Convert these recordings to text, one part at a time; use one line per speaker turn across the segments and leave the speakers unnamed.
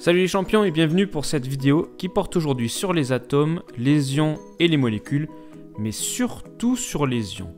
Salut les champions et bienvenue pour cette vidéo qui porte aujourd'hui sur les atomes, les ions et les molécules, mais surtout sur les ions.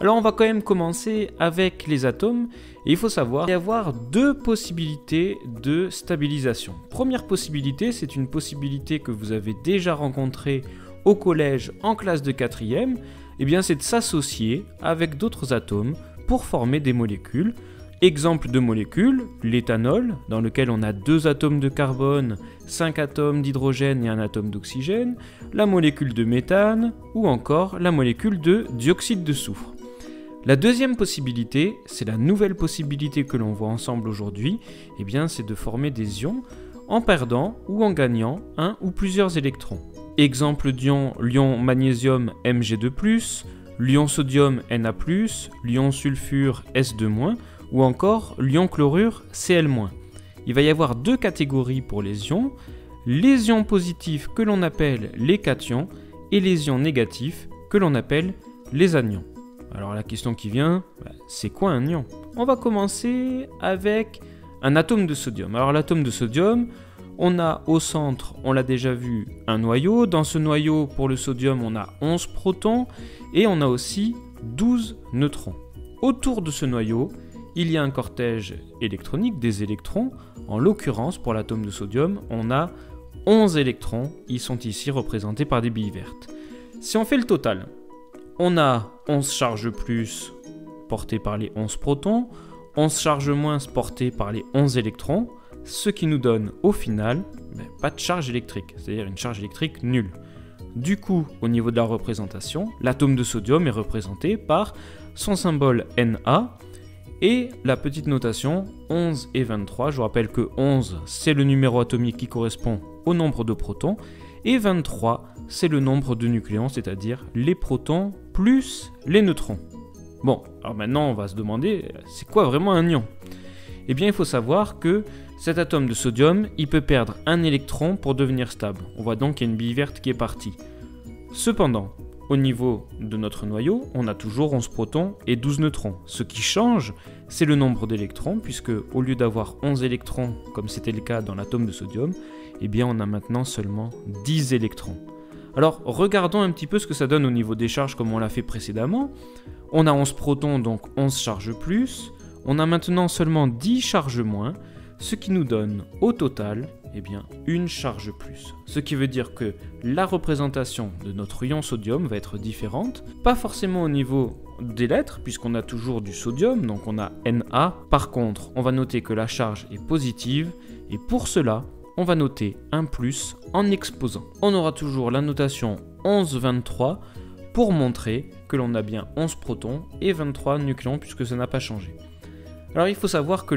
Alors on va quand même commencer avec les atomes et il faut savoir qu'il y avoir deux possibilités de stabilisation. Première possibilité, c'est une possibilité que vous avez déjà rencontrée au collège en classe de 4e, et bien c'est de s'associer avec d'autres atomes pour former des molécules. Exemple de molécules, l'éthanol, dans lequel on a 2 atomes de carbone, 5 atomes d'hydrogène et 1 atome d'oxygène, la molécule de méthane ou encore la molécule de dioxyde de soufre. La deuxième possibilité, c'est la nouvelle possibilité que l'on voit ensemble aujourd'hui, et bien c'est de former des ions en perdant ou en gagnant un ou plusieurs électrons. Exemple d'ion, l'ion magnésium Mg2+, l'ion sodium Na+, l'ion sulfure S2-, ou encore l'ion chlorure Cl-. Il va y avoir deux catégories pour les ions positifs que l'on appelle les cations et les ions négatifs que l'on appelle les anions. Alors la question qui vient, c'est quoi un ion? On va commencer avec un atome de sodium. Alors l'atome de sodium, on a au centre, on l'a déjà vu, un noyau. Dans ce noyau, pour le sodium, on a 11 protons et on a aussi 12 neutrons. Autour de ce noyau, il y a un cortège électronique, des électrons. En l'occurrence, pour l'atome de sodium, on a 11 électrons. Ils sont ici représentés par des billes vertes. Si on fait le total, on a 11 charges plus portées par les 11 protons, 11 charges moins portées par les 11 électrons, ce qui nous donne au final pas de charge électrique, c'est-à-dire une charge électrique nulle. Du coup, au niveau de la représentation, l'atome de sodium est représenté par son symbole Na, et la petite notation 11 et 23, je vous rappelle que 11 c'est le numéro atomique qui correspond au nombre de protons, et 23 c'est le nombre de nucléons, c'est-à-dire les protons plus les neutrons. Bon, alors maintenant on va se demander, c'est quoi vraiment un ion? Eh bien il faut savoir que cet atome de sodium, il peut perdre un électron pour devenir stable. On voit donc qu'il y a une bille verte qui est partie. Cependant, au niveau de notre noyau, on a toujours 11 protons et 12 neutrons. Ce qui change, c'est le nombre d'électrons, puisque au lieu d'avoir 11 électrons, comme c'était le cas dans l'atome de sodium, eh bien on a maintenant seulement 10 électrons. Alors regardons un petit peu ce que ça donne au niveau des charges comme on l'a fait précédemment. On a 11 protons, donc 11 charges plus. On a maintenant seulement 10 charges moins, ce qui nous donne au total une charge plus. Ce qui veut dire que la représentation de notre ion sodium va être différente, pas forcément au niveau des lettres, puisqu'on a toujours du sodium, donc on a Na. Par contre, on va noter que la charge est positive, et pour cela, on va noter un plus en exposant. On aura toujours la notation 11-23 pour montrer que l'on a bien 11 protons et 23 nucléons, puisque ça n'a pas changé. Alors il faut savoir que